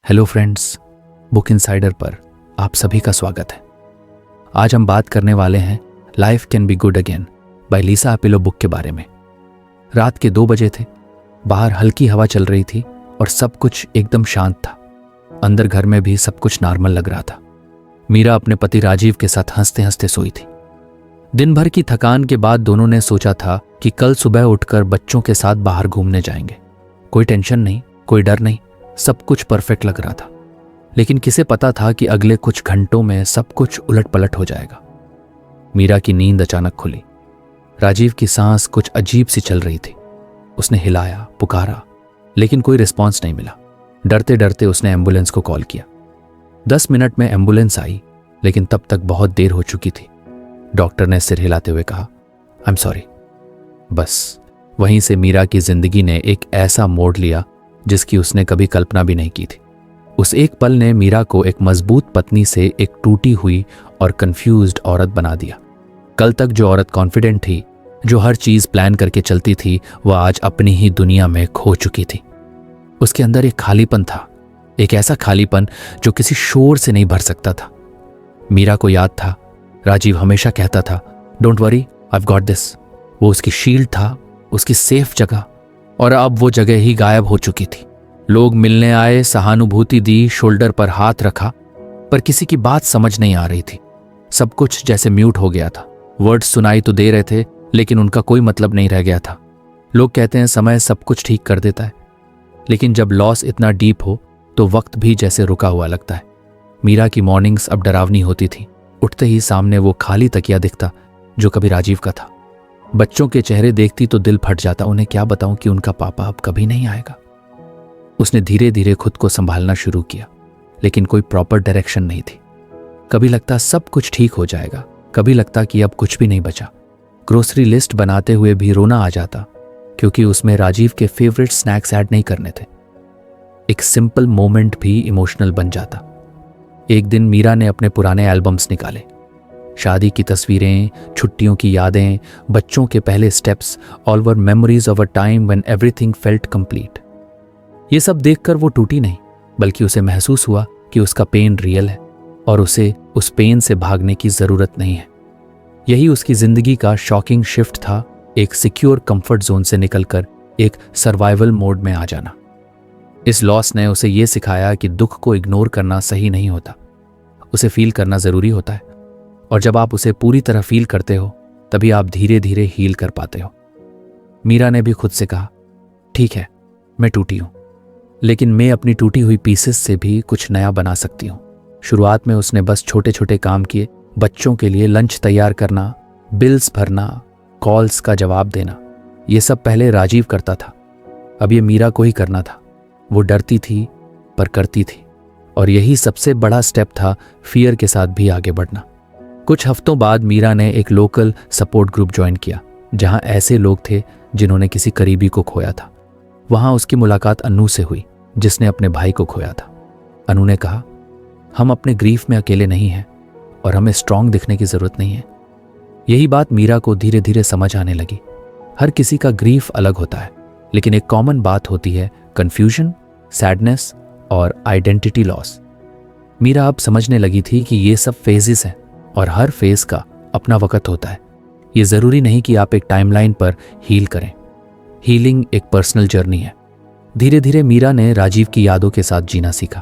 Hello friends, book insider पर आप सभी का स्वागत है। आज हम बात करने वाले हैं life can be good again by Lisa अपिलो बुक के बारे में। रात के 2 बजे थे। बाहर हल्की हवा चल रही थी और सब कुछ एकदम शांत था। अंदर घर में भी सब कुछ नॉर्मल लग रहा था। मीरा अपने पति राजीव के साथ हंसते हंसते सोई थी। दिन भर की थकान के बाद दोनों ने सोचा था कि कल सुबह उठकर बच्चों के साथ बाहर घूमने जाएंगे। कोई टेंशन नहीं, कोई डर नहीं, सब कुछ परफेक्ट लग रहा था। लेकिन किसे पता था कि अगले कुछ घंटों में सब कुछ उलट पलट हो जाएगा। मीरा की नींद अचानक खुली। राजीव की सांस कुछ अजीब सी चल रही थी। उसने हिलाया, पुकारा, लेकिन कोई रिस्पॉन्स नहीं मिला। डरते डरते उसने एम्बुलेंस को कॉल किया। 10 मिनट में एम्बुलेंस आई, लेकिन तब तक बहुत देर हो चुकी थी। डॉक्टर ने सिर हिलाते हुए कहा, आई एम सॉरी। बस वहीं से मीरा की जिंदगी ने एक ऐसा मोड़ लिया जिसकी उसने कभी कल्पना भी नहीं की थी। उस एक पल ने मीरा को एक मजबूत पत्नी से एक टूटी हुई और कंफ्यूज्ड औरत बना दिया। कल तक जो औरत कॉन्फिडेंट थी, जो हर चीज प्लान करके चलती थी, वह आज अपनी ही दुनिया में खो चुकी थी। उसके अंदर एक खालीपन था, एक ऐसा खालीपन जो किसी शोर से नहीं भर सकता था। मीरा को याद था, राजीव हमेशा कहता था, don't worry, I have got this. वो उसकी शील्ड था, उसकी सेफ जगह, और अब वो जगह ही गायब हो चुकी थी। लोग मिलने आए, सहानुभूति दी, शोल्डर पर हाथ रखा, पर किसी की बात समझ नहीं आ रही थी। सब कुछ जैसे म्यूट हो गया था। वर्ड्स सुनाई तो दे रहे थे, लेकिन उनका कोई मतलब नहीं रह गया था। लोग कहते हैं समय सब कुछ ठीक कर देता है, लेकिन जब लॉस इतना डीप हो तो वक्त भी जैसे रुका हुआ लगता है। मीरा की मॉर्निंग्स अब डरावनी होती थी। उठते ही सामने वो खाली तकिया दिखता जो कभी राजीव का था। बच्चों के चेहरे देखती तो दिल फट जाता। उन्हें क्या बताऊं कि उनका पापा अब कभी नहीं आएगा। उसने धीरे धीरे खुद को संभालना शुरू किया, लेकिन कोई प्रॉपर डायरेक्शन नहीं थी। कभी लगता सब कुछ ठीक हो जाएगा, कभी लगता कि अब कुछ भी नहीं बचा। ग्रोसरी लिस्ट बनाते हुए भी रोना आ जाता, क्योंकि उसमें राजीव के फेवरेट स्नैक्स ऐड नहीं करने थे। एक सिंपल मोमेंट भी इमोशनल बन जाता। एक दिन मीरा ने अपने पुराने एल्बम्स निकाले। शादी की तस्वीरें, छुट्टियों की यादें, बच्चों के पहले steps, all were memories of a time when everything felt complete. ये सब देखकर वो टूटी नहीं, बल्कि उसे महसूस हुआ कि उसका पेन रियल है और उसे उस पेन से भागने की जरूरत नहीं है। यही उसकी जिंदगी का शॉकिंग शिफ्ट था, एक सिक्योर कंफर्ट जोन से निकलकर एक सर्वाइवल मोड में आ जाना। इस लॉस ने उसे ये सिखाया कि दुख को इग्नोर करना सही नहीं होता, उसे फील करना जरूरी होता है। और जब आप उसे पूरी तरह फील करते हो, तभी आप धीरे धीरे हील कर पाते हो। मीरा ने भी खुद से कहा, ठीक है, मैं टूटी हूं, लेकिन मैं अपनी टूटी हुई पीसेस से भी कुछ नया बना सकती हूं। शुरुआत में उसने बस छोटे छोटे काम किए। बच्चों के लिए लंच तैयार करना, बिल्स भरना, कॉल्स का जवाब देना। ये सब पहले राजीव करता था, अब ये मीरा को ही करना था। वो डरती थी पर करती थी, और यही सबसे बड़ा स्टेप था फियर के साथ भी आगे बढ़ना। कुछ हफ्तों बाद मीरा ने एक लोकल सपोर्ट ग्रुप ज्वाइन किया, जहां ऐसे लोग थे जिन्होंने किसी करीबी को खोया था। वहां उसकी मुलाकात अनु से हुई, जिसने अपने भाई को खोया था। अनु ने कहा, हम अपने ग्रीफ में अकेले नहीं हैं और हमें स्ट्रांग दिखने की जरूरत नहीं है। यही बात मीरा को धीरे धीरे समझ आने लगी। हर किसी का ग्रीफ अलग होता है, लेकिन एक कॉमन बात होती है कंफ्यूजन, सैडनेस और आइडेंटिटी लॉस। मीरा अब समझने लगी थी कि ये सब फेजेस हैं और हर फेज का अपना वक्त होता है। ये जरूरी नहीं कि आप एक टाइमलाइन पर हील करें। हीलिंग एक पर्सनल जर्नी है। धीरे धीरे मीरा ने राजीव की यादों के साथ जीना सीखा।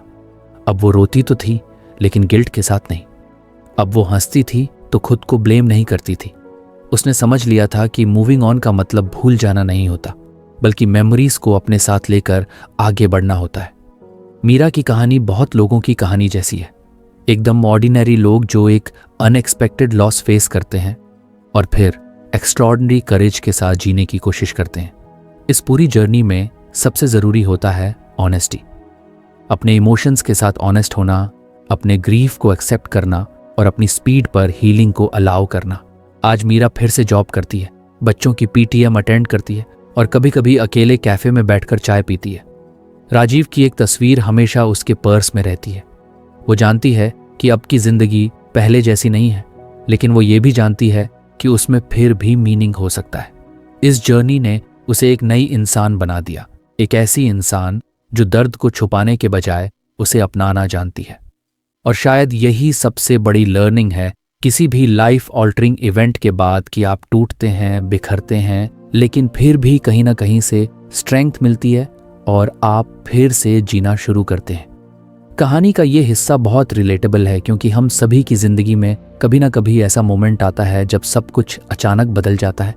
अब वो रोती तो थी, लेकिन गिल्ट के साथ नहीं। अब वो हंसती थी तो खुद को ब्लेम नहीं करती थी। उसने समझ लिया था कि मूविंग ऑन का मतलब भूल जाना नहीं होता, बल्कि मेमोरीज को अपने साथ लेकर आगे बढ़ना होता है। मीरा की कहानी बहुत लोगों की कहानी जैसी है। एकदम ऑर्डिनरी लोग जो एक अनएक्सपेक्टेड लॉस फेस करते हैं और फिर एक्स्ट्राऑर्डिनरी करेज के साथ जीने की कोशिश करते हैं। इस पूरी जर्नी में सबसे ज़रूरी होता है ऑनेस्टी। अपने इमोशंस के साथ ऑनेस्ट होना, अपने ग्रीफ को एक्सेप्ट करना और अपनी स्पीड पर हीलिंग को अलाउ करना। आज मीरा फिर से जॉब करती है, बच्चों की पीटीएम अटेंड करती है और कभी कभी अकेले कैफ़े में बैठकर चाय पीती है। राजीव की एक तस्वीर हमेशा उसके पर्स में रहती है। वो जानती है कि अब की ज़िंदगी पहले जैसी नहीं है, लेकिन वो ये भी जानती है कि उसमें फिर भी मीनिंग हो सकता है। इस जर्नी ने उसे एक नई इंसान बना दिया, एक ऐसी इंसान जो दर्द को छुपाने के बजाय उसे अपनाना जानती है। और शायद यही सबसे बड़ी लर्निंग है किसी भी लाइफ ऑल्टरिंग इवेंट के बाद कि आप टूटते हैं, बिखरते हैं, लेकिन फिर भी कहीं ना कहीं से स्ट्रेंथ मिलती है और आप फिर से जीना शुरू करते हैं। कहानी का ये हिस्सा बहुत रिलेटेबल है क्योंकि हम सभी की जिंदगी में कभी ना कभी ऐसा मोमेंट आता है जब सब कुछ अचानक बदल जाता है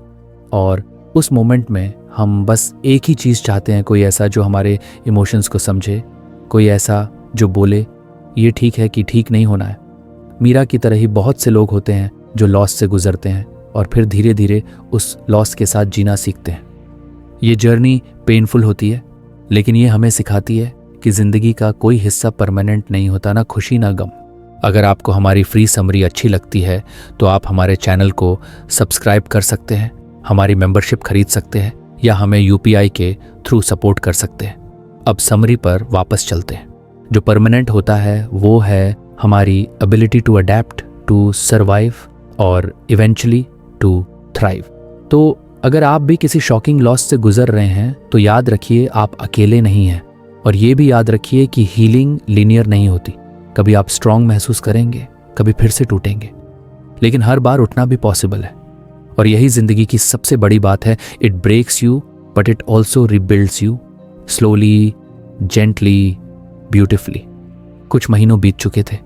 और उस मोमेंट में हम बस एक ही चीज़ चाहते हैं, कोई ऐसा जो हमारे इमोशंस को समझे, कोई ऐसा जो बोले ये ठीक है कि ठीक नहीं होना है। मीरा की तरह ही बहुत से लोग होते हैं जो लॉस से गुजरते हैं और फिर धीरे धीरे उस लॉस के साथ जीना सीखते हैं। ये जर्नी पेनफुल होती है, लेकिन ये हमें सिखाती है कि जिंदगी का कोई हिस्सा परमानेंट नहीं होता, ना खुशी ना गम। अगर आपको हमारी फ्री समरी अच्छी लगती है तो आप हमारे चैनल को सब्सक्राइब कर सकते हैं, हमारी मेंबरशिप खरीद सकते हैं या हमें UPI के थ्रू सपोर्ट कर सकते हैं। अब समरी पर वापस चलते हैं। जो परमानेंट होता है वो है हमारी ability to adapt, to survive और इवेंचुअली टू थ्राइव। तो अगर आप भी किसी शॉकिंग लॉस से गुजर रहे हैं तो याद रखिए आप अकेले नहीं हैं, और ये भी याद रखिए कि हीलिंग लीनियर नहीं होती। कभी आप स्ट्रांग महसूस करेंगे, कभी फिर से टूटेंगे, लेकिन हर बार उठना भी पॉसिबल है। और यही जिंदगी की सबसे बड़ी बात है, it breaks you but it also rebuilds you, slowly, gently, beautifully. कुछ महीनों बीत चुके थे।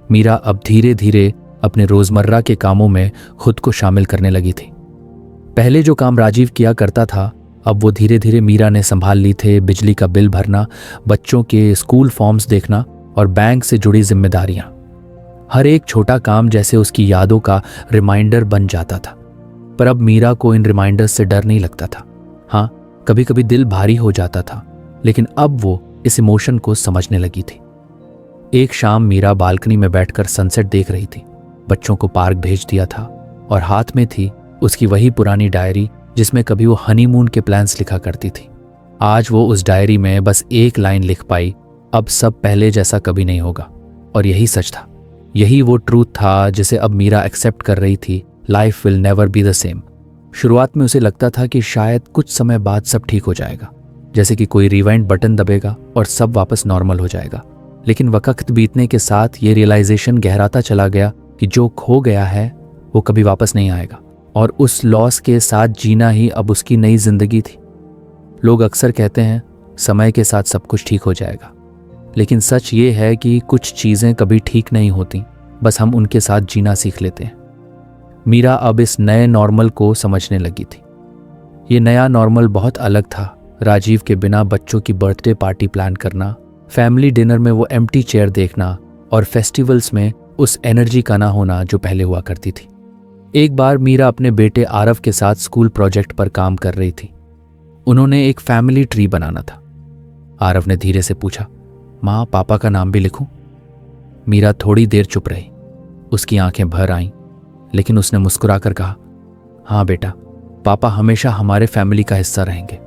मीरा अब धीरे धीरे अपने रोजमर्रा के कामों में खुद को शामिल करने लगी थी। पहले जो काम राजीव किया करता था, अब वो धीरे धीरे मीरा ने संभाल ली थे। बिजली का बिल भरना, बच्चों के स्कूल फॉर्म्स देखना और बैंक से जुड़ी जिम्मेदारियां। हर एक छोटा काम जैसे उसकी यादों का रिमाइंडर बन जाता था। पर अब मीरा को इन रिमाइंडर्स से डर नहीं लगता था। हाँ, कभी कभी दिल भारी हो जाता था, लेकिन अब वो इस इमोशन को समझने लगी थी। एक शाम मीरा बालकनी में बैठकर सनसेट देख रही थी। बच्चों को पार्क भेज दिया था और हाथ में थी उसकी वही पुरानी डायरी जिसमें कभी वो हनीमून के प्लान्स लिखा करती थी। आज वो उस डायरी में बस एक लाइन लिख पाई, अब सब पहले जैसा कभी नहीं होगा। और यही सच था, यही वो ट्रूथ था जिसे अब मीरा एक्सेप्ट कर रही थी। Life will never be the same. शुरुआत में उसे लगता था कि शायद कुछ समय बाद सब ठीक हो जाएगा, जैसे कि कोई रिवाइंड बटन दबेगा और सब वापस नॉर्मल हो जाएगा। लेकिन वक्त बीतने के साथ ये रियलाइजेशन गहराता चला गया कि जो खो गया है वो कभी वापस नहीं आएगा, और उस लॉस के साथ जीना ही अब उसकी नई जिंदगी थी। लोग अक्सर कहते हैं समय के साथ सब कुछ ठीक हो जाएगा, लेकिन सच ये है कि कुछ चीज़ें कभी ठीक नहीं होती, बस हम उनके साथ जीना सीख लेते हैं। मीरा अब इस नए नॉर्मल को समझने लगी थी। ये नया नॉर्मल बहुत अलग था। राजीव के बिना बच्चों की बर्थडे पार्टी प्लान करना, फैमिली डिनर में वो एम्प्टी चेयर देखना और फेस्टिवल्स में उस एनर्जी का ना होना जो पहले हुआ करती थी। एक बार मीरा अपने बेटे आरव के साथ स्कूल प्रोजेक्ट पर काम कर रही थी। उन्होंने एक फैमिली ट्री बनाना था। आरव ने धीरे से पूछा, माँ, पापा का नाम भी लिखूं? मीरा थोड़ी देर चुप रही। उसकी आंखें भर आईं, लेकिन उसने मुस्कुराकर कहा, हाँ बेटा, पापा हमेशा हमारे फैमिली का हिस्सा रहेंगे।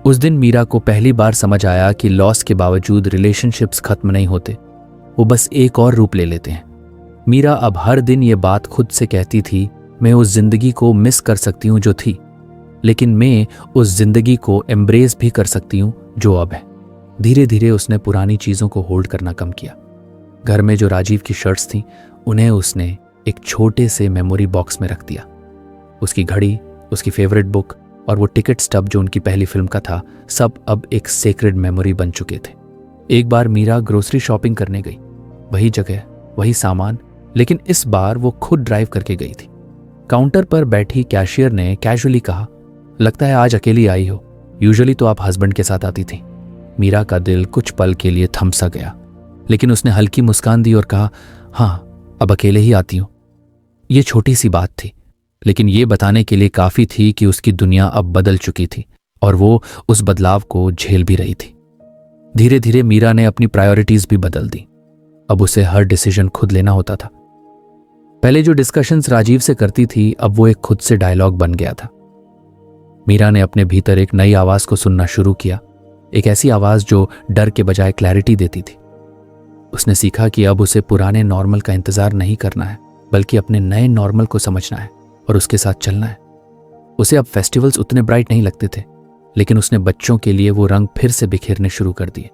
उस दिन मीरा को पहली बार समझ आया कि लॉस के बावजूद रिलेशनशिप्स खत्म नहीं होते, वो बस एक और रूप ले लेते हैं। मीरा अब हर दिन ये बात खुद से कहती थी, मैं उस जिंदगी को मिस कर सकती हूँ जो थी, लेकिन मैं उस जिंदगी को एम्ब्रेस भी कर सकती हूँ जो अब है। धीरे धीरे उसने पुरानी चीज़ों को होल्ड करना कम किया। घर में जो राजीव की शर्ट्स थीं, उन्हें उसने एक छोटे से मेमोरी बॉक्स में रख दिया। उसकी घड़ी, उसकी फेवरेट बुक और वो टिकट स्टब जो उनकी पहली फिल्म का था, सब अब एक सेक्रेड मेमोरी बन चुके थे। एक बार मीरा ग्रोसरी शॉपिंग करने गई। वही जगह, वही सामान, लेकिन इस बार वो खुद ड्राइव करके गई थी। काउंटर पर बैठी कैशियर ने कैजुअली कहा, लगता है आज अकेली आई हो, यूजुअली तो आप हस्बैंड के साथ आती थी। मीरा का दिल कुछ पल के लिए थम सा गया, लेकिन उसने हल्की मुस्कान दी और कहा, हाँ, अब अकेले ही आती हूँ। ये छोटी सी बात थी, लेकिन ये बताने के लिए काफी थी कि उसकी दुनिया अब बदल चुकी थी और वो उस बदलाव को झेल भी रही थी। धीरे धीरे मीरा ने अपनी प्रायोरिटीज भी बदल दी। अब उसे हर डिसीजन खुद लेना होता था। पहले जो डिस्कशंस राजीव से करती थी, अब वो एक खुद से डायलॉग बन गया था। मीरा ने अपने भीतर एक नई आवाज को सुनना शुरू किया, एक ऐसी आवाज जो डर के बजाय क्लैरिटी देती थी। उसने सीखा कि अब उसे पुराने नॉर्मल का इंतजार नहीं करना है, बल्कि अपने नए नॉर्मल को समझना है और उसके साथ चलना है। उसे अब फेस्टिवल्स उतने ब्राइट नहीं लगते थे, लेकिन उसने बच्चों के लिए वो रंग फिर से बिखेरने शुरू कर दिए।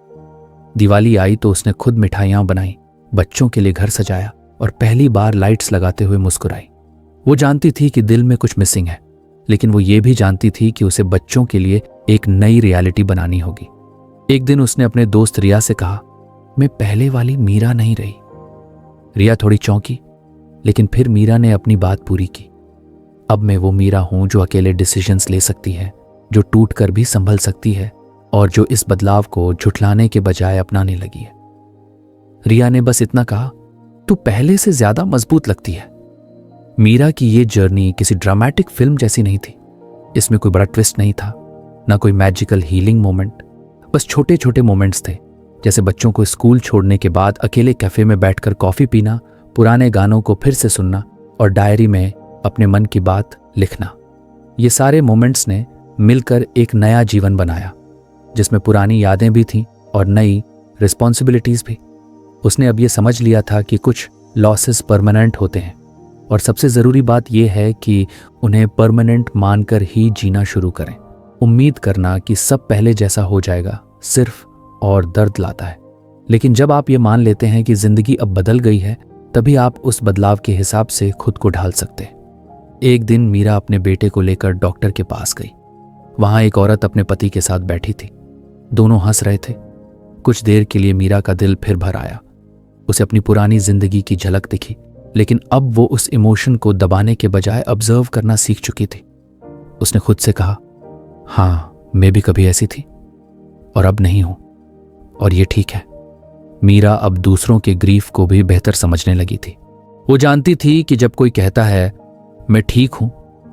दिवाली आई तो उसने खुद मिठाइयाँ बनाई, बच्चों के लिए घर सजाया और पहली बार लाइट्स लगाते हुए मुस्कुराई। वो जानती थी कि दिल में कुछ मिसिंग है, लेकिन वो ये भी जानती थी कि उसे बच्चों के लिए एक नई रियलिटी बनानी होगी। एक दिन उसने अपने दोस्त रिया से कहा, मैं पहले वाली मीरा नहीं रही। रिया थोड़ी चौंकी, लेकिन फिर मीरा ने अपनी बात पूरी की। अब मैं वो मीरा हूं जो अकेले डिसीजंस ले सकती है, जो टूट कर भी संभल सकती है और जो इस बदलाव को झुठलाने के बजाय अपनाने लगी है। रिया ने बस इतना कहा, तू पहले से ज्यादा मजबूत लगती है। मीरा की ये जर्नी किसी ड्रामेटिक फिल्म जैसी नहीं थी। इसमें कोई बड़ा ट्विस्ट नहीं था, ना कोई मैजिकल हीलिंग मोमेंट। बस छोटे छोटे मोमेंट्स थे, जैसे बच्चों को स्कूल छोड़ने के बाद अकेले कैफे में बैठकर कॉफी पीना, पुराने गानों को फिर से सुनना और डायरी में अपने मन की बात लिखना। ये सारे मोमेंट्स ने मिलकर एक नया जीवन बनाया, जिसमें पुरानी यादें भी थीं और नई रिस्पॉन्सिबिलिटीज भी। उसने अब ये समझ लिया था कि कुछ लॉसेस परमानेंट होते हैं और सबसे ज़रूरी बात यह है कि उन्हें परमानेंट मानकर ही जीना शुरू करें। उम्मीद करना कि सब पहले जैसा हो जाएगा सिर्फ और दर्द लाता है। लेकिन जब आप ये मान लेते हैं कि ज़िंदगी अब बदल गई है, तभी आप उस बदलाव के हिसाब से खुद को ढाल सकते हैं। एक दिन मीरा अपने बेटे को लेकर डॉक्टर के पास गई। वहाँ एक औरत अपने पति के साथ बैठी थी। दोनों हंस रहे थे। कुछ देर के लिए मीरा का दिल फिर भर आया। उसे अपनी पुरानी जिंदगी की झलक दिखी, लेकिन अब वो उस इमोशन को दबाने के बजाय ऑब्जर्व करना सीख चुकी थी। उसने खुद से कहा, हाँ, मैं भी कभी ऐसी थी और अब नहीं हूं, और ये ठीक है। मीरा अब दूसरों के ग्रीफ को भी बेहतर समझने लगी थी। वो जानती थी कि जब कोई कहता है मैं ठीक हूं,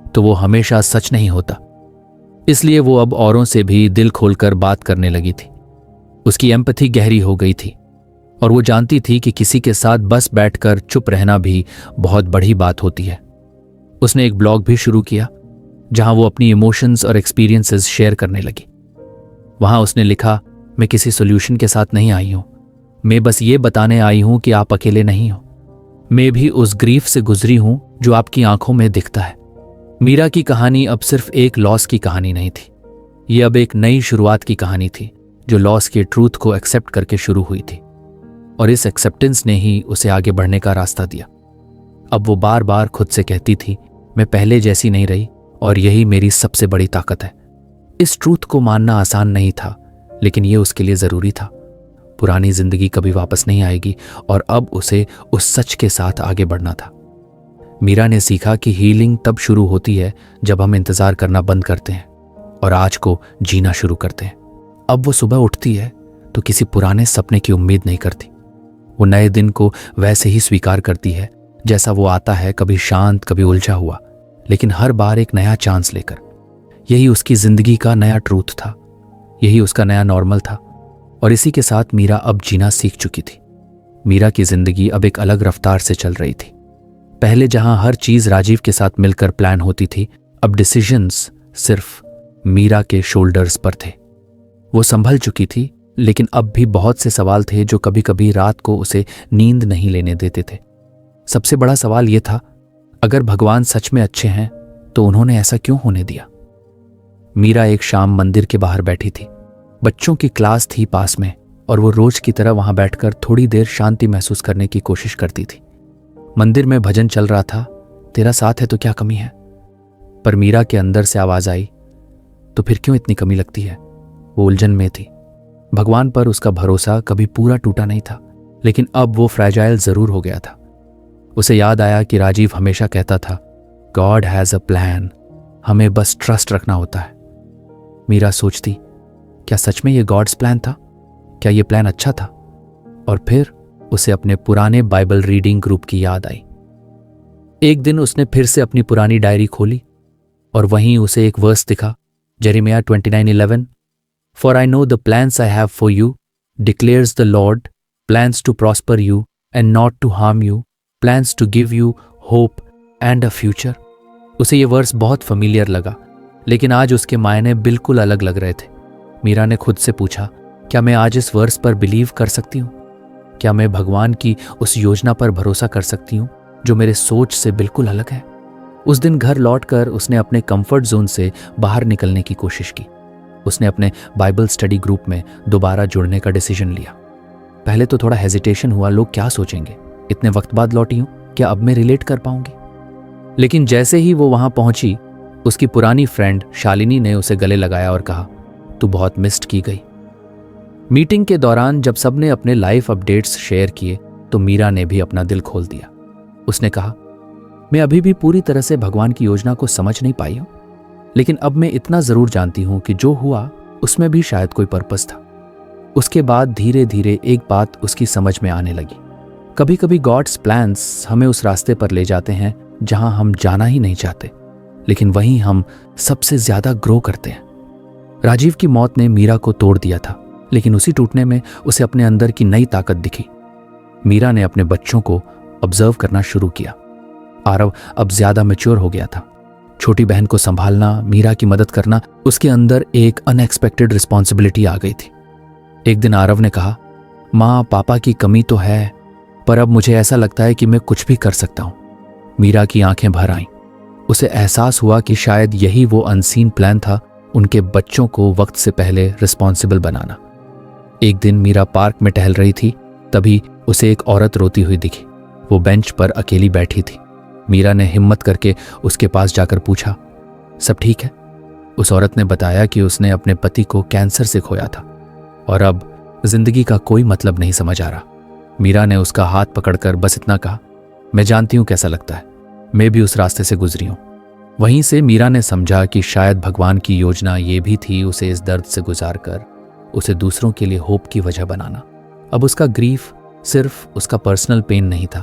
तो वो हमेशा सच नहीं होता। इसलिए वो अब औरों से भी दिल खोलकर बात करने लगी थी। उसकी एम्पैथी गहरी हो गई थी और वो जानती थी कि किसी के साथ बस बैठकर चुप रहना भी बहुत बड़ी बात होती है। उसने एक ब्लॉग भी शुरू किया, जहां वो अपनी इमोशंस और एक्सपीरियंसेस शेयर करने लगी। वहां उसने लिखा, मैं किसी सॉल्यूशन के साथ नहीं आई हूं, मैं बस ये बताने आई हूं कि आप अकेले नहीं हो। मैं भी उस ग्रीफ से गुजरी हूं जो आपकी आंखों में दिखता है। मीरा की कहानी अब सिर्फ एक लॉस की कहानी नहीं थी। ये अब एक नई शुरुआत की कहानी थी, जो लॉस के ट्रूथ को एक्सेप्ट करके शुरू हुई थी, और इस एक्सेप्टेंस ने ही उसे आगे बढ़ने का रास्ता दिया। अब वो बार बार खुद से कहती थी, मैं पहले जैसी नहीं रही और यही मेरी सबसे बड़ी ताकत है। इस ट्रूथ को मानना आसान नहीं था, लेकिन ये उसके लिए ज़रूरी था। पुरानी जिंदगी कभी वापस नहीं आएगी और अब उसे उस सच के साथ आगे बढ़ना था। मीरा ने सीखा कि हीलिंग तब शुरू होती है जब हम इंतज़ार करना बंद करते हैं और आज को जीना शुरू करते हैं। अब वो सुबह उठती है तो किसी पुराने सपने की उम्मीद नहीं करती। वो नए दिन को वैसे ही स्वीकार करती है जैसा वो आता है, कभी शांत, कभी उलझा हुआ, लेकिन हर बार एक नया चांस लेकर। यही उसकी जिंदगी का नया ट्रूथ था, यही उसका नया नॉर्मल था, और इसी के साथ मीरा अब जीना सीख चुकी थी। मीरा की जिंदगी अब एक अलग रफ्तार से चल रही थी। पहले जहां हर चीज राजीव के साथ मिलकर प्लान होती थी, अब डिसीजंस सिर्फ मीरा के शोल्डर्स पर थे। वो संभल चुकी थी, लेकिन अब भी बहुत से सवाल थे जो कभी कभी रात को उसे नींद नहीं लेने देते थे। सबसे बड़ा सवाल यह था, अगर भगवान सच में अच्छे हैं तो उन्होंने ऐसा क्यों होने दिया। मीरा एक शाम मंदिर के बाहर बैठी थी। बच्चों की क्लास थी पास में और वो रोज की तरह वहां बैठकर थोड़ी देर शांति महसूस करने की कोशिश करती थी। मंदिर में भजन चल रहा था, तेरा साथ है तो क्या कमी है। पर मीरा के अंदर से आवाज आई, तो फिर क्यों इतनी कमी लगती है। वो उलझन में थी। भगवान पर उसका भरोसा कभी पूरा टूटा नहीं था, लेकिन अब वो फ्रैजाइल जरूर हो गया था। उसे याद आया कि राजीव हमेशा कहता था, गॉड हैज अ प्लान, हमें बस ट्रस्ट रखना होता है। मीरा सोचती, क्या सच में ये गॉड्स प्लान था? क्या ये प्लान अच्छा था? और फिर उसे अपने पुराने बाइबल रीडिंग ग्रुप की याद आई। एक दिन उसने फिर से अपनी पुरानी डायरी खोली और वहीं उसे एक वर्स दिखा, Jeremiah 29:11, For I know the plans I have for you, declares the Lord, plans to prosper you and not to harm you, plans to give you hope and a future. उसे ये verse बहुत familiar लगा, लेकिन आज उसके मायने बिल्कुल अलग लग रहे थे। मीरा ने खुद से पूछा, क्या मैं आज इस वर्स पर बिलीव कर सकती हूँ? क्या मैं भगवान की उस योजना पर भरोसा कर सकती हूँ जो मेरे सोच से बिल्कुल अलग है? उस दिन घर लौटकर उसने अपने कंफर्ट जोन से बाहर निकलने की कोशिश की। उसने अपने बाइबल स्टडी ग्रुप में दोबारा जुड़ने का डिसीजन लिया। पहले तो थोड़ा हेजिटेशन हुआ, लोग क्या सोचेंगे, इतने वक्त बाद लौटी हूं, क्या अब मैं रिलेट कर पाऊंगी। लेकिन जैसे ही वो वहां पहुंची, उसकी पुरानी फ्रेंड शालिनी ने उसे गले लगाया और कहा, तू बहुत मिस्ड की गई। मीटिंग के दौरान जब सबने अपने लाइफ अपडेट्स शेयर किए तो मीरा ने भी अपना दिल खोल दिया। उसने कहा, मैं अभी भी पूरी तरह से भगवान की योजना को समझ नहीं पाई हूं, लेकिन अब मैं इतना जरूर जानती हूं कि जो हुआ उसमें भी शायद कोई पर्पस था। उसके बाद धीरे धीरे एक बात उसकी समझ में आने लगी, कभी कभी गॉड्स प्लान्स हमें उस रास्ते पर ले जाते हैं जहां हम जाना ही नहीं चाहते, लेकिन वहीं हम सबसे ज्यादा ग्रो करते हैं। राजीव की मौत ने मीरा को तोड़ दिया था, लेकिन उसी टूटने में उसे अपने अंदर की नई ताकत दिखी। मीरा ने अपने बच्चों को ऑब्जर्व करना शुरू किया। आरव अब ज्यादा मैच्योर हो गया था। छोटी बहन को संभालना, मीरा की मदद करना, उसके अंदर एक अनएक्सपेक्टेड रिस्पॉन्सिबिलिटी आ गई थी। एक दिन आरव ने कहा, माँ पापा की कमी तो है, पर अब मुझे ऐसा लगता है कि मैं कुछ भी कर सकता हूं। मीरा की आंखें भर आईं। उसे एहसास हुआ कि शायद यही वो अनसीन प्लान था, उनके बच्चों को वक्त से पहले रिस्पॉन्सिबल बनाना। एक दिन मीरा पार्क में टहल रही थी, तभी उसे एक औरत रोती हुई दिखी। वो बेंच पर अकेली बैठी थी। मीरा ने हिम्मत करके उसके पास जाकर पूछा, सब ठीक है? उस औरत ने बताया कि उसने अपने पति को कैंसर से खोया था और अब जिंदगी का कोई मतलब नहीं समझ आ रहा। मीरा ने उसका हाथ पकड़कर बस इतना कहा, मैं जानती हूं कैसा लगता है, मैं भी उस रास्ते से गुजरी हूं। वहीं से मीरा ने समझा कि शायद भगवान की योजना ये भी थी उसे इस दर्द से गुजार कर उसे दूसरों के लिए होप की वजह बनाना। अब उसका ग्रीफ सिर्फ उसका पर्सनल पेन नहीं था,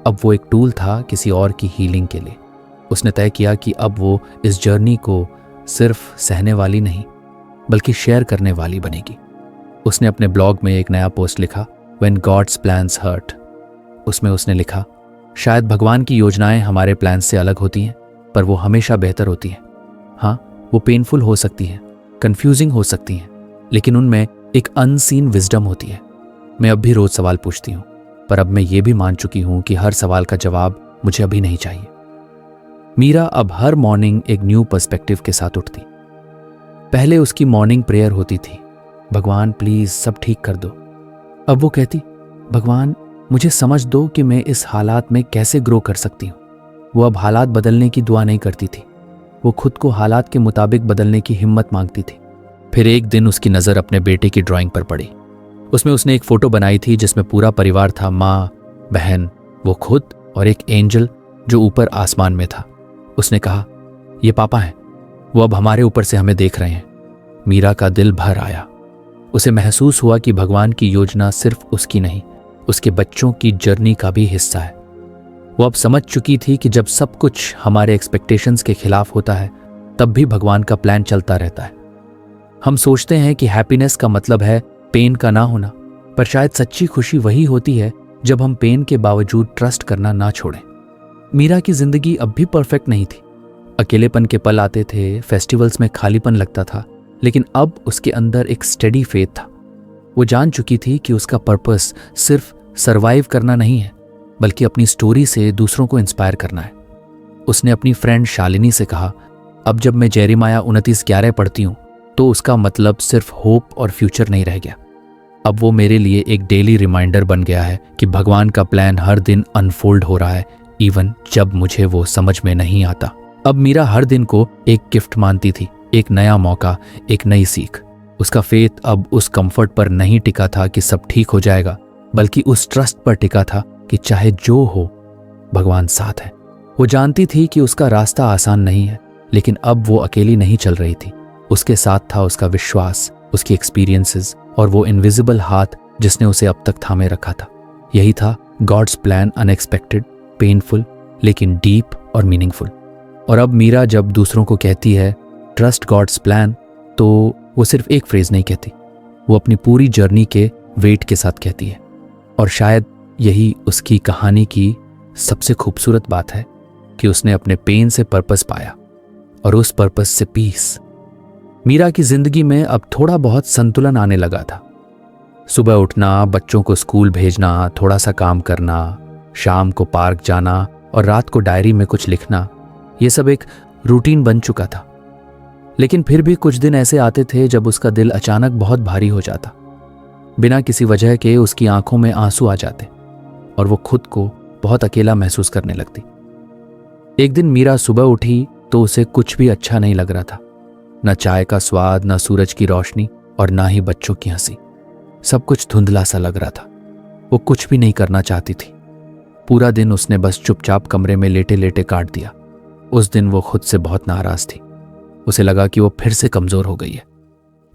अब वो एक टूल था किसी और की हीलिंग के लिए। उसने तय किया कि अब वो इस जर्नी को सिर्फ सहने वाली नहीं बल्कि शेयर करने वाली बनेगी। उसने अपने ब्लॉग में एक नया पोस्ट लिखा, When God's plans hurt। उसमें उसने लिखा, शायद भगवान की योजनाएं हमारे प्लान से अलग होती हैं, पर वो हमेशा बेहतर होती हैं। हाँ, वो पेनफुल हो सकती हैं, कंफ्यूजिंग हो सकती हैं, लेकिन उनमें एक अनसीन विजडम होती है। मैं अब भी रोज सवाल पूछती हूँ, पर अब मैं ये भी मान चुकी हूँ कि हर सवाल का जवाब मुझे अभी नहीं चाहिए। मीरा अब हर मॉर्निंग एक न्यू पर्सपेक्टिव के साथ उठती। पहले उसकी मॉर्निंग प्रेयर होती थी, भगवान प्लीज सब ठीक कर दो। अब वो कहती, भगवान मुझे समझ दो कि मैं इस हालात में कैसे ग्रो कर सकती हूँ। वो अब हालात बदलने की दुआ नहीं करती थी, वो खुद को हालात के मुताबिक बदलने की हिम्मत मांगती थी। फिर एक दिन उसकी नज़र अपने बेटे की ड्राइंग पर पड़ी। उसमें उसने एक फोटो बनाई थी जिसमें पूरा परिवार था, माँ, बहन, वो खुद और एक एंजल जो ऊपर आसमान में था। उसने कहा, ये पापा हैं, वो अब हमारे ऊपर से हमें देख रहे हैं। मीरा का दिल भर आया। उसे महसूस हुआ कि भगवान की योजना सिर्फ उसकी नहीं, उसके बच्चों की जर्नी का भी हिस्सा है। वो अब समझ चुकी थी कि जब सब कुछ हमारे एक्सपेक्टेशंस के खिलाफ होता है, तब भी भगवान का प्लान चलता रहता है। हम सोचते हैं कि हैप्पीनेस का मतलब है पेन का ना होना, पर शायद सच्ची खुशी वही होती है जब हम पेन के बावजूद ट्रस्ट करना ना छोड़ें। मीरा की जिंदगी अब भी परफेक्ट नहीं थी। अकेलेपन के पल आते थे, फेस्टिवल्स में खालीपन लगता था, लेकिन अब उसके अंदर एक स्टेडी फेथ था। वो जान चुकी थी कि उसका पर्पस सिर्फ सरवाइव करना नहीं है, बल्कि अपनी स्टोरी से दूसरों को इंस्पायर करना है। उसने अपनी फ्रेंड शालिनी से कहा, अब जब मैं जेरेमाया 29:11 पढ़ती हूँ तो उसका मतलब सिर्फ होप और फ्यूचर नहीं रह गया। अब वो मेरे लिए एक डेली रिमाइंडर बन गया है कि भगवान का प्लान हर दिन अनफोल्ड हो रहा है, इवन जब मुझे वो समझ में नहीं आता। अब मीरा हर दिन को एक गिफ्ट मानती थी, एक नया मौका, एक नई सीख। उसका फेथ अब उस कंफर्ट पर नहीं टिका था कि सब ठीक हो जाएगा, बल्कि उस ट्रस्ट पर टिका था कि चाहे जो हो, भगवान साथ है। वो जानती थी कि उसका रास्ता आसान नहीं है, लेकिन अब वो अकेली नहीं चल रही थी। उसके साथ था उसका विश्वास, उसकी एक्सपीरियंसेस और वो इनविजिबल हाथ जिसने उसे अब तक थामे रखा था। यही था गॉड्स प्लान, अनएक्सपेक्टेड, पेनफुल, लेकिन डीप और मीनिंगफुल। और अब मीरा जब दूसरों को कहती है ट्रस्ट गॉड्स प्लान, तो वो सिर्फ एक फ्रेज नहीं कहती, वो अपनी पूरी जर्नी के वेट के साथ कहती है। और शायद यही उसकी कहानी की सबसे खूबसूरत बात है कि उसने अपने पेन से पर्पस पाया और उस पर्पस से पीस। मीरा की जिंदगी में अब थोड़ा बहुत संतुलन आने लगा था। सुबह उठना, बच्चों को स्कूल भेजना, थोड़ा सा काम करना, शाम को पार्क जाना और रात को डायरी में कुछ लिखना, ये सब एक रूटीन बन चुका था। लेकिन फिर भी कुछ दिन ऐसे आते थे जब उसका दिल अचानक बहुत भारी हो जाता। बिना किसी वजह के उसकी आंखों में आंसू आ जाते और वो खुद को बहुत अकेला महसूस करने लगती। एक दिन मीरा सुबह उठी तो उसे कुछ भी अच्छा नहीं लग रहा था। न चाय का स्वाद, न सूरज की रोशनी और ना ही बच्चों की हंसी। सब कुछ धुंधला सा लग रहा था। वो कुछ भी नहीं करना चाहती थी। पूरा दिन उसने बस चुपचाप कमरे में लेटे लेटे काट दिया। उस दिन वो खुद से बहुत नाराज थी। उसे लगा कि वो फिर से कमजोर हो गई है।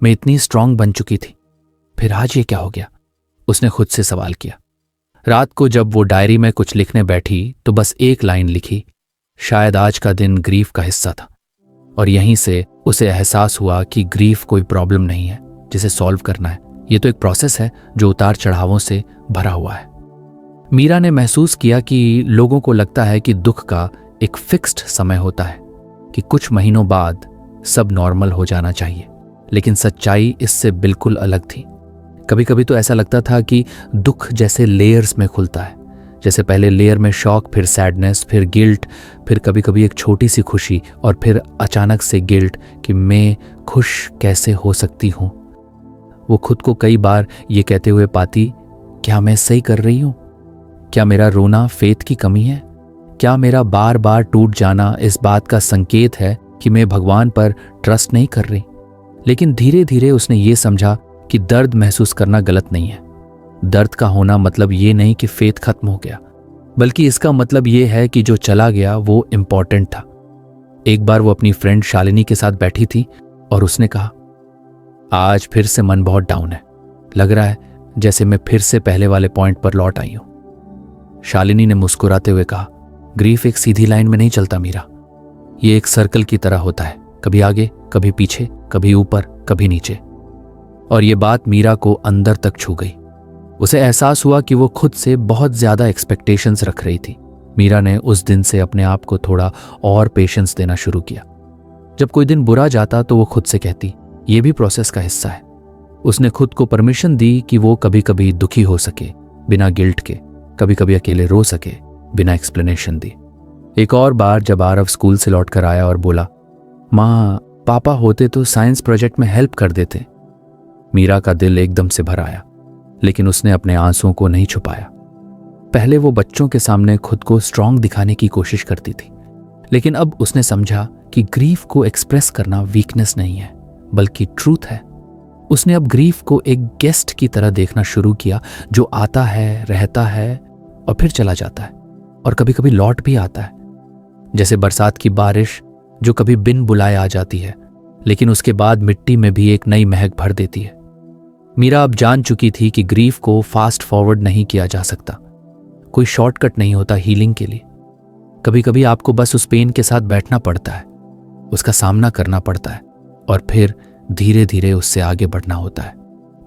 मैं इतनी स्ट्रांग बन चुकी थी, फिर आज ये क्या हो गया? उसने खुद से सवाल किया। रात को जब वो डायरी में कुछ लिखने बैठी तो बस एक लाइन लिखी, शायद आज का दिन ग्रीफ का हिस्सा था। और यहीं से उसे एहसास हुआ कि ग्रीफ कोई प्रॉब्लम नहीं है जिसे सॉल्व करना है। ये तो एक प्रोसेस है जो उतार चढ़ावों से भरा हुआ है। मीरा ने महसूस किया कि लोगों को लगता है कि दुख का एक फिक्स्ड समय होता है, कि कुछ महीनों बाद सब नॉर्मल हो जाना चाहिए। लेकिन सच्चाई इससे बिल्कुल अलग थी। कभी कभी तो ऐसा लगता था कि दुख जैसे लेयर्स में खुलता है। जैसे पहले लेयर में शॉक, फिर सैडनेस, फिर गिल्ट, फिर कभी कभी एक छोटी सी खुशी और फिर अचानक से गिल्ट कि मैं खुश कैसे हो सकती हूँ। वो खुद को कई बार ये कहते हुए पाती, क्या मैं सही कर रही हूँ? क्या मेरा रोना फेथ की कमी है? क्या मेरा बार बार टूट जाना इस बात का संकेत है कि मैं भगवान पर ट्रस्ट नहीं कर रही? लेकिन धीरे धीरे उसने ये समझा कि दर्द महसूस करना गलत नहीं है। दर्द का होना मतलब ये नहीं कि फेथ खत्म हो गया, बल्कि इसका मतलब ये है कि जो चला गया वो इम्पॉर्टेंट था। एक बार वो अपनी फ्रेंड शालिनी के साथ बैठी थी और उसने कहा, आज फिर से मन बहुत डाउन है। लग रहा है जैसे मैं फिर से पहले वाले पॉइंट पर लौट आई हूं। शालिनी ने मुस्कुराते हुए कहा, ग्रीफ एक सीधी लाइन में नहीं चलता मीरा। ये एक सर्कल की तरह होता है, कभी आगे, कभी पीछे, कभी ऊपर, कभी नीचे। और ये बात मीरा को अंदर तक छू गई। उसे एहसास हुआ कि वो खुद से बहुत ज्यादा एक्सपेक्टेशंस रख रही थी। मीरा ने उस दिन से अपने आप को थोड़ा और पेशेंस देना शुरू किया। जब कोई दिन बुरा जाता तो वो खुद से कहती, ये भी प्रोसेस का हिस्सा है। उसने खुद को परमिशन दी कि वो कभी कभी दुखी हो सके बिना गिल्ट के, कभी कभी अकेले रो सके बिना एक्सप्लेनेशन दी। एक और बार जब आरव स्कूल से लौटकर आया और बोला, माँ पापा होते तो साइंस प्रोजेक्ट में हेल्प कर देते। मीरा का दिल एकदम से भर आया, लेकिन उसने अपने आंसुओं को नहीं छुपाया। पहले वो बच्चों के सामने खुद को स्ट्रांग दिखाने की कोशिश करती थी, लेकिन अब उसने समझा कि ग्रीफ को एक्सप्रेस करना वीकनेस नहीं है, बल्कि ट्रूथ है। उसने अब ग्रीफ को एक गेस्ट की तरह देखना शुरू किया, जो आता है, रहता है और फिर चला जाता है, और कभी कभी लौट भी आता है। जैसे बरसात की बारिश जो कभी बिन बुलाए आ जाती है, लेकिन उसके बाद मिट्टी में भी एक नई महक भर देती है। मीरा अब जान चुकी थी कि ग्रीफ को फास्ट फॉरवर्ड नहीं किया जा सकता। कोई शॉर्टकट नहीं होता हीलिंग के लिए। कभी कभी आपको बस उस पेन के साथ बैठना पड़ता है, उसका सामना करना पड़ता है, और फिर धीरे धीरे उससे आगे बढ़ना होता है।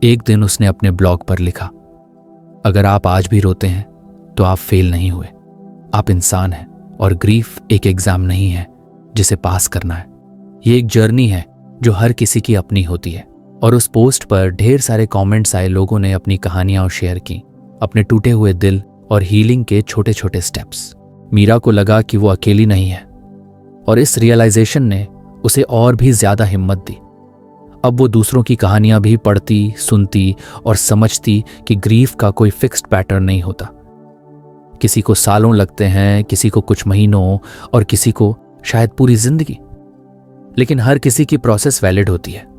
एक दिन उसने अपने ब्लॉग पर लिखा, अगर आप आज भी रोते हैं तो आप फेल नहीं हुए। आप इंसान हैं और ग्रीफ एक एग्जाम नहीं है जिसे पास करना है। ये एक जर्नी है जो हर किसी की अपनी होती है। और उस पोस्ट पर ढेर सारे कमेंट्स आए। लोगों ने अपनी कहानियां शेयर की, अपने टूटे हुए दिल और हीलिंग के छोटे छोटे स्टेप्स। मीरा को लगा कि वो अकेली नहीं है, और इस रियलाइजेशन ने उसे और भी ज्यादा हिम्मत दी। अब वो दूसरों की कहानियां भी पढ़ती, सुनती और समझती कि ग्रीफ का कोई फिक्स्ड पैटर्न नहीं होता। किसी को सालों लगते हैं, किसी को कुछ महीनों, और किसी को शायद पूरी जिंदगी। लेकिन हर किसी की प्रोसेस वैलिड होती है।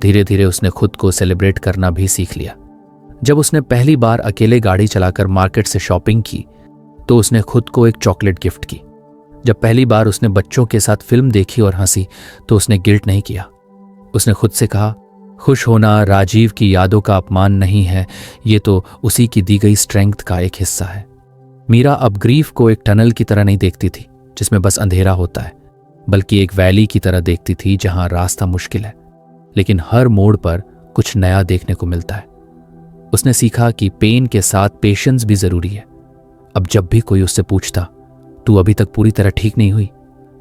धीरे धीरे उसने खुद को सेलिब्रेट करना भी सीख लिया। जब उसने पहली बार अकेले गाड़ी चलाकर मार्केट से शॉपिंग की तो उसने खुद को एक चॉकलेट गिफ्ट की। जब पहली बार उसने बच्चों के साथ फिल्म देखी और हंसी तो उसने गिल्ट नहीं किया। उसने खुद से कहा, खुश होना राजीव की यादों का अपमान नहीं है, ये तो उसी की दी गई स्ट्रेंथ का एक हिस्सा है। मीरा अब ग्रीफ को एक टनल की तरह नहीं देखती थी जिसमें बस अंधेरा होता है, बल्कि एक वैली की तरह देखती थी जहां रास्ता मुश्किल है, लेकिन हर मोड़ पर कुछ नया देखने को मिलता है। उसने सीखा कि पेन के साथ पेशेंस भी जरूरी है। अब जब भी कोई उससे पूछता, तू अभी तक पूरी तरह ठीक नहीं हुई,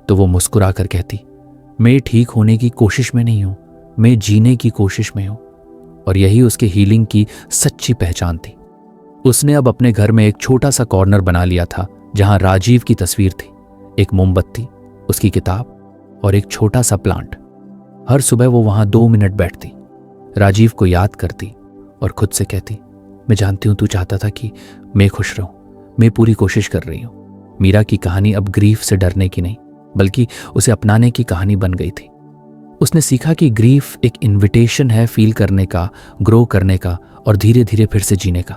तो वो मुस्कुरा कर कहती, मैं ठीक होने की कोशिश में नहीं हूं, मैं जीने की कोशिश में हूं। और यही उसके हीलिंग की सच्ची पहचान थी। उसने अब अपने घर में एक छोटा सा कॉर्नर बना लिया था जहां राजीव की तस्वीर थी, एक मोमबत्ती, उसकी किताब और एक छोटा सा प्लांट। हर सुबह वो वहां 2 मिनट बैठती, राजीव को याद करती और खुद से कहती, मैं जानती हूं तू चाहता था कि मैं खुश रहूं, मैं पूरी कोशिश कर रही हूं। मीरा की कहानी अब ग्रीफ से डरने की नहीं बल्कि उसे अपनाने की कहानी बन गई थी। उसने सीखा कि ग्रीफ एक इनविटेशन है फील करने का, ग्रो करने का और धीरे धीरे फिर से जीने का।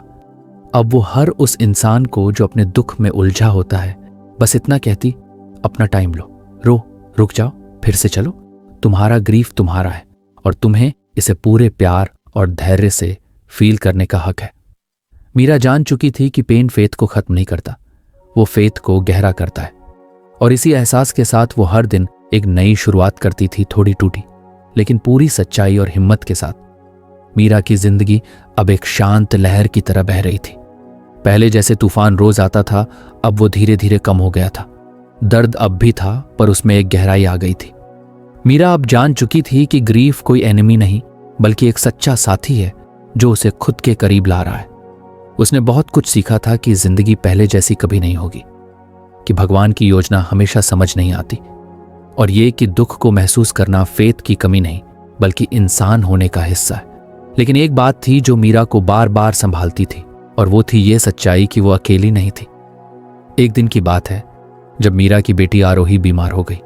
अब वो हर उस इंसान को जो अपने दुख में उलझा होता है बस इतना कहती, अपना टाइम लो, रुक जाओ, फिर से चलो, तुम्हारा ग्रीफ तुम्हारा है और तुम्हें इसे पूरे प्यार और धैर्य से फील करने का हक है। मीरा जान चुकी थी कि पेन फेथ को खत्म नहीं करता, वो फेथ को गहरा करता है। और इसी एहसास के साथ वो हर दिन एक नई शुरुआत करती थी, थोड़ी टूटी लेकिन पूरी सच्चाई और हिम्मत के साथ। मीरा की जिंदगी अब एक शांत लहर की तरह बह रही थी। पहले जैसे तूफान रोज आता था, अब वो धीरे धीरे कम हो गया था। दर्द अब भी था पर उसमें एक गहराई आ गई थी। मीरा अब जान चुकी थी कि ग्रीफ कोई एनिमी नहीं बल्कि एक सच्चा साथी है जो उसे खुद के करीब ला रहा है। उसने बहुत कुछ सीखा था कि जिंदगी पहले जैसी कभी नहीं होगी, कि भगवान की योजना हमेशा समझ नहीं आती, और ये कि दुख को महसूस करना फेथ की कमी नहीं बल्कि इंसान होने का हिस्सा है। लेकिन एक बात थी जो मीरा को बार बार संभालती थी, और वो थी ये सच्चाई कि वो अकेली नहीं थी। एक दिन की बात है जब मीरा की बेटी आरोही बीमार हो गई।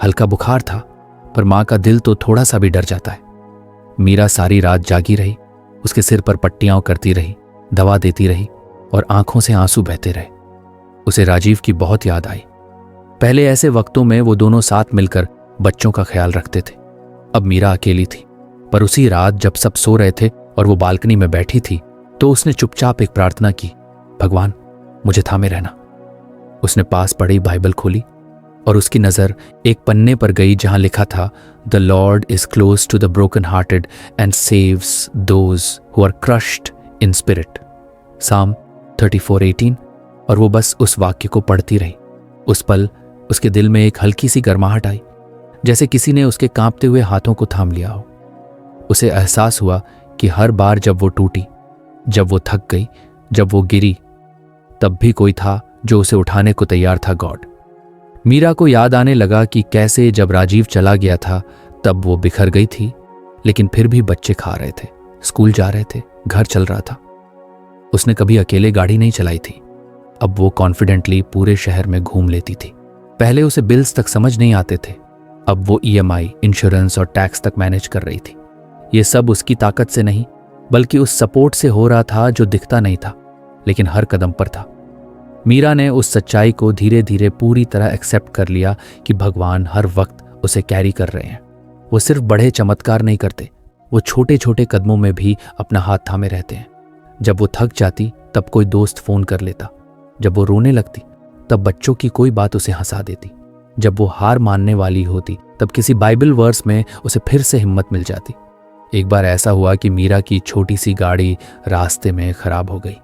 हल्का बुखार था पर माँ का दिल तो थोड़ा सा भी डर जाता है। मीरा सारी रात जागी रही, उसके सिर पर पट्टियां करती रही, दवा देती रही और आंखों से आंसू बहते रहे। उसे राजीव की बहुत याद आई। पहले ऐसे वक्तों में वो दोनों साथ मिलकर बच्चों का ख्याल रखते थे। अब मीरा अकेली थी, पर उसी रात जब सब सो रहे थे और वो बालकनी में बैठी थी तो उसने चुपचाप एक प्रार्थना की, भगवान मुझे थामे रहना। उसने पास पड़ी बाइबल खोली और उसकी नजर एक पन्ने पर गई जहां लिखा था, the lord is close to the broken hearted and saves those who are crushed in spirit, psalm 34:18। और वो बस उस वाक्य को पढ़ती रही। उस पल उसके दिल में एक हल्की सी गर्माहट आई, जैसे किसी ने उसके कांपते हुए हाथों को थाम लिया हो। उसे एहसास हुआ कि हर बार जब वो टूटी, जब वो थक गई, जब वो गिरी, तब भी कोई था जो उसे उठाने को तैयार था, गॉड। मीरा को याद आने लगा कि कैसे जब राजीव चला गया था तब वो बिखर गई थी, लेकिन फिर भी बच्चे खा रहे थे, स्कूल जा रहे थे, घर चल रहा था। उसने कभी अकेले गाड़ी नहीं चलाई थी। अब वो कॉन्फिडेंटली पूरे शहर में घूम लेती थी। पहले उसे बिल्स तक समझ नहीं आते थे, अब वो EMI, इंश्योरेंस और टैक्स तक मैनेज कर रही थी। ये सब उसकी ताकत से नहीं बल्कि उस सपोर्ट से हो रहा था जो दिखता नहीं था लेकिन हर कदम पर था। मीरा ने उस सच्चाई को धीरे धीरे पूरी तरह एक्सेप्ट कर लिया कि भगवान हर वक्त उसे कैरी कर रहे हैं। वो सिर्फ बड़े चमत्कार नहीं करते, वो छोटे छोटे कदमों में भी अपना हाथ थामे रहते हैं। जब वो थक जाती तब कोई दोस्त फोन कर लेता, जब वो रोने लगती तब बच्चों की कोई बात उसे हंसा देती, जब वो हार मानने वाली होती तब किसी बाइबल वर्स में उसे फिर से हिम्मत मिल जाती। एक बार ऐसा हुआ कि मीरा की छोटी सी गाड़ी रास्ते में खराब हो गई।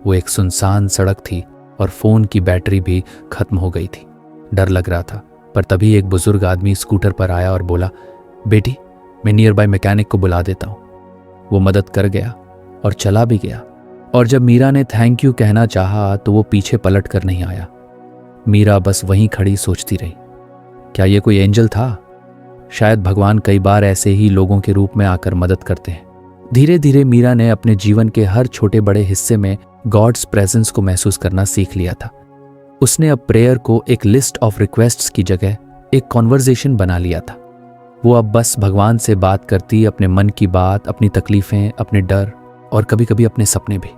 वो एक सुनसान सड़क थी और फोन की बैटरी भी खत्म हो गई थी। डर लग रहा था, पर तभी एक बुजुर्ग आदमी स्कूटर पर आया और बोला, बेटी मैं नियर बाय मैकेनिक को बुला देता हूँ। वो मदद कर गया और चला भी गया, और जब मीरा ने थैंक यू कहना चाहा तो वो पीछे पलट कर नहीं आया। मीरा बस वहीं खड़ी सोचती रही, क्या ये कोई एंजल था? शायद भगवान कई बार ऐसे ही लोगों के रूप में आकर मदद करते हैं। धीरे धीरे मीरा ने अपने जीवन के हर छोटे बड़े हिस्से में गॉड्स प्रेजेंस को महसूस करना सीख लिया था। उसने अब प्रेयर को एक लिस्ट ऑफ रिक्वेस्ट्स की जगह एक कॉन्वर्जेशन बना लिया था। वो अब बस भगवान से बात करती, अपने मन की बात, अपनी तकलीफें, अपने डर और कभी कभी अपने सपने भी,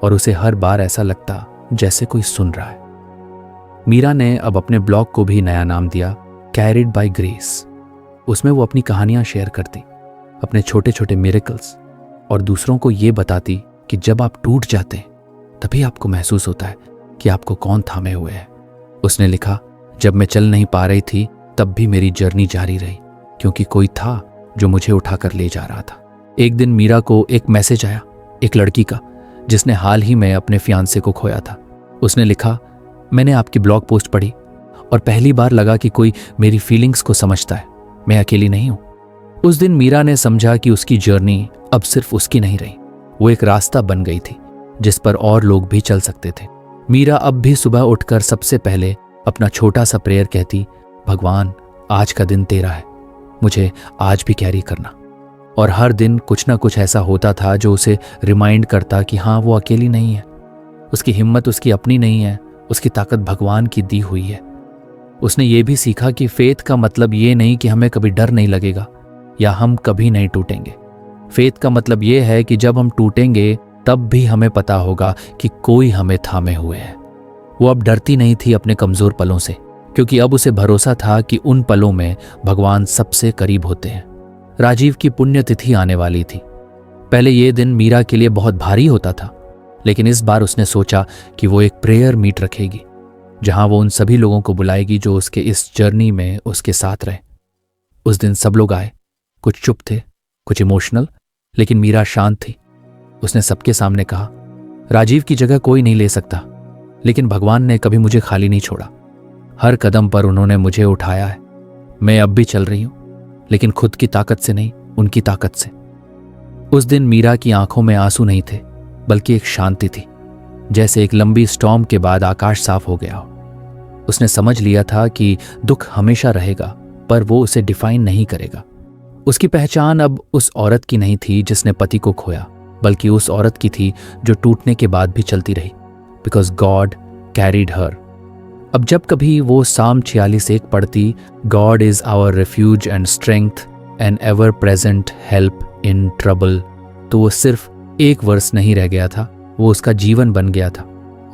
और उसे हर बार ऐसा लगता जैसे कोई सुन रहा है। मीरा ने अब अपने ब्लॉग को भी नया नाम दिया, कैरिड बाय ग्रेस। उसमें वो अपनी कहानियां शेयर करती, अपने छोटे छोटे मिरेकल्स, और दूसरों को ये बताती कि जब आप टूट जाते हैं तभी आपको महसूस होता है कि आपको कौन थामे हुए है। उसने लिखा, जब मैं चल नहीं पा रही थी तब भी मेरी जर्नी जारी रही, क्योंकि कोई था जो मुझे उठाकर ले जा रहा था। एक दिन मीरा को एक मैसेज आया, एक लड़की का जिसने हाल ही में अपने फियांसे को खोया था। उसने लिखा, मैंने आपकी ब्लॉग पोस्ट पढ़ी और पहली बार लगा कि कोई मेरी फीलिंग्स को समझता है, मैं अकेली नहीं हूं। उस दिन मीरा ने समझा कि उसकी जर्नी अब सिर्फ उसकी नहीं रही, वो एक रास्ता बन गई थी जिस पर और लोग भी चल सकते थे। मीरा अब भी सुबह उठकर सबसे पहले अपना छोटा सा प्रेयर कहती, भगवान आज का दिन तेरा है, मुझे आज भी कैरी करना। और हर दिन कुछ ना कुछ ऐसा होता था जो उसे रिमाइंड करता कि हाँ, वो अकेली नहीं है, उसकी हिम्मत उसकी अपनी नहीं है, उसकी ताकत भगवान की दी हुई है। उसने ये भी सीखा कि फेथ का मतलब ये नहीं कि हमें कभी डर नहीं लगेगा या हम कभी नहीं टूटेंगे। फेथ का मतलब ये है कि जब हम टूटेंगे तब भी हमें पता होगा कि कोई हमें थामे हुए है। वो अब डरती नहीं थी अपने कमजोर पलों से, क्योंकि अब उसे भरोसा था कि उन पलों में भगवान सबसे करीब होते हैं। राजीव की पुण्यतिथि आने वाली थी। पहले ये दिन मीरा के लिए बहुत भारी होता था, लेकिन इस बार उसने सोचा कि वो एक प्रेयर मीट रखेगी, जहां वो उन सभी लोगों को बुलाएगी जो उसके इस जर्नी में उसके साथ रहे। उस दिन सब लोग आए, कुछ चुप थे, कुछ इमोशनल, लेकिन मीरा शांत थी। उसने सबके सामने कहा, राजीव की जगह कोई नहीं ले सकता, लेकिन भगवान ने कभी मुझे खाली नहीं छोड़ा। हर कदम पर उन्होंने मुझे उठाया है। मैं अब भी चल रही हूं, लेकिन खुद की ताकत से नहीं, उनकी ताकत से। उस दिन मीरा की आंखों में आंसू नहीं थे, बल्कि एक शांति थी, जैसे एक लंबी स्टॉर्म के बाद आकाश साफ हो गया हो। उसने समझ लिया था कि दुख हमेशा रहेगा, पर वो उसे डिफाइन नहीं करेगा। उसकी पहचान अब उस औरत की नहीं थी जिसने पति को खोया, बल्कि उस औरत की थी जो टूटने के बाद भी चलती रही, बिकॉज गॉड कैरीड हर। अब जब कभी वो साम 46:1 पढ़ती, God is our refuge and strength and ever present help in trouble, तो वो सिर्फ एक वर्स नहीं रह गया था, वो उसका जीवन बन गया था।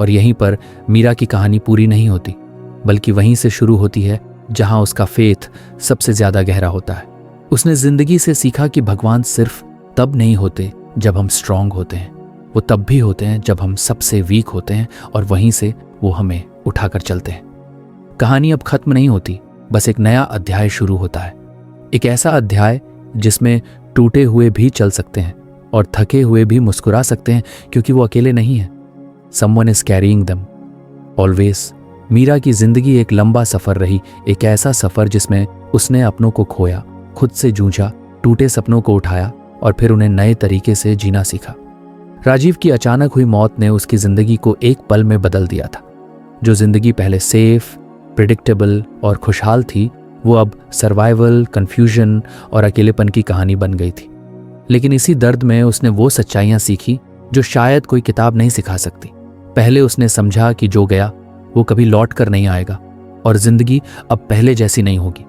और यहीं पर मीरा की कहानी पूरी नहीं होती, बल्कि वहीं से शुरू होती है जहां उसका फेथ सबसे ज्यादा गहरा होता है। उसने जिंदगी से सीखा कि भगवान सिर्फ तब नहीं होते जब हम स्ट्रांग होते हैं, वो तब भी होते हैं जब हम सबसे वीक होते हैं, और वहीं से वो हमें उठाकर चलते हैं। कहानी अब खत्म नहीं होती, बस एक नया अध्याय शुरू होता है। एक ऐसा अध्याय जिसमें टूटे हुए भी चल सकते हैं और थके हुए भी मुस्कुरा सकते हैं, क्योंकि वो अकेले नहीं है। Someone is carrying them always. Meera की जिंदगी एक लंबा सफर रही, एक ऐसा सफर जिसमें उसने अपनों को खोया, खुद से जूझा, टूटे सपनों को उठाया और फिर उन्हें नए तरीके से जीना सीखा। राजीव की अचानक हुई मौत ने उसकी जिंदगी को एक पल में बदल दिया था। जो जिंदगी पहले सेफ, प्रिडिक्टेबल और खुशहाल थी, वो अब सर्वाइवल, कंफ्यूजन और अकेलेपन की कहानी बन गई थी। लेकिन इसी दर्द में उसने वो सच्चाइयां सीखी जो शायद कोई किताब नहीं सिखा सकती। पहले उसने समझा कि जो गया वो कभी लौट कर नहीं आएगा और जिंदगी अब पहले जैसी नहीं होगी।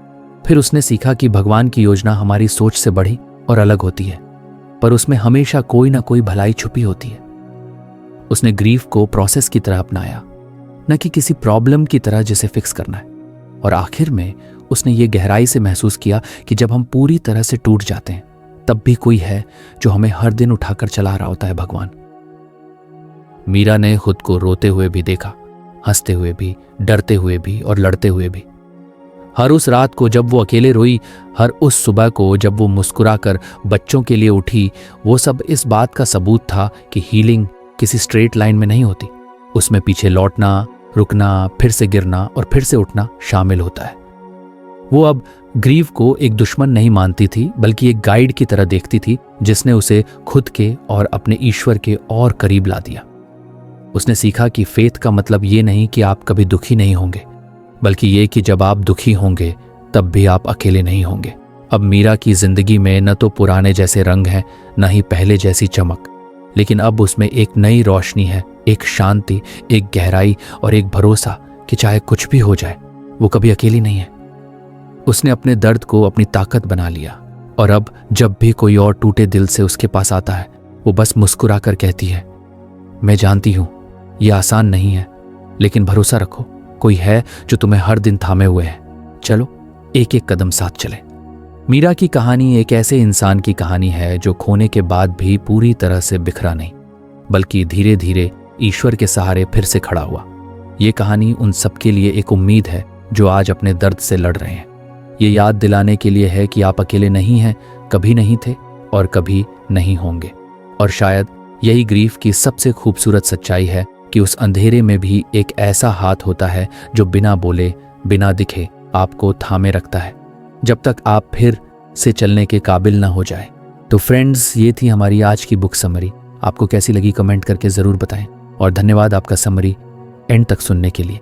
फिर उसने सीखा कि भगवान की योजना हमारी सोच से बड़ी और अलग होती है, पर उसमें हमेशा कोई ना कोई भलाई छुपी होती है। उसने ग्रीफ को प्रोसेस की तरह अपनाया, न कि किसी प्रॉब्लम की तरह जिसे फिक्स करना है। और आखिर में उसने ये गहराई से महसूस किया कि जब हम पूरी तरह से टूट जाते हैं, तब भी कोई है जो हमें हर दिन उठाकर चला रहा होता है, भगवान। मीरा ने खुद को रोते हुए भी देखा, हंसते हुए भी, डरते हुए भी और लड़ते हुए भी। हर उस रात को जब वो अकेले रोई, हर उस सुबह को जब वो मुस्कुराकर बच्चों के लिए उठी, वो सब इस बात का सबूत था कि हीलिंग किसी स्ट्रेट लाइन में नहीं होती। उसमें पीछे लौटना, रुकना, फिर से गिरना और फिर से उठना शामिल होता है। वो अब ग्रीव को एक दुश्मन नहीं मानती थी, बल्कि एक गाइड की तरह देखती थी, जिसने उसे खुद के और अपने ईश्वर के और करीब ला दिया। उसने सीखा कि फेथ का मतलब ये नहीं कि आप कभी दुखी नहीं होंगे, बल्कि ये कि जब आप दुखी होंगे तब भी आप अकेले नहीं होंगे। अब मीरा की जिंदगी में न तो पुराने जैसे रंग हैं, न ही पहले जैसी चमक, लेकिन अब उसमें एक नई रोशनी है, एक शांति, एक गहराई और एक भरोसा कि चाहे कुछ भी हो जाए, वो कभी अकेली नहीं है। उसने अपने दर्द को अपनी ताकत बना लिया, और अब जब भी कोई और टूटे दिल से उसके पास आता है, वो बस मुस्कुरा कर कहती है, मैं जानती हूं ये आसान नहीं है, लेकिन भरोसा रखो, कोई है जो तुम्हें हर दिन थामे हुए है। चलो एक एक कदम साथ चले। मीरा की कहानी एक ऐसे इंसान की कहानी है जो खोने के बाद भी पूरी तरह से बिखरा नहीं, बल्कि धीरे धीरे ईश्वर के सहारे फिर से खड़ा हुआ। ये कहानी उन सबके लिए एक उम्मीद है जो आज अपने दर्द से लड़ रहे हैं। ये याद दिलाने के लिए है कि आप अकेले नहीं हैं, कभी नहीं थे और कभी नहीं होंगे। और शायद यही ग्रीफ की सबसे खूबसूरत सच्चाई है कि उस अंधेरे में भी एक ऐसा हाथ होता है जो बिना बोले, बिना दिखे आपको थामे रखता है, जब तक आप फिर से चलने के काबिल ना हो जाए। तो फ्रेंड्स, ये थी हमारी आज की बुक समरी। आपको कैसी लगी कमेंट करके ज़रूर बताएं, और धन्यवाद आपका समरी एंड तक सुनने के लिए।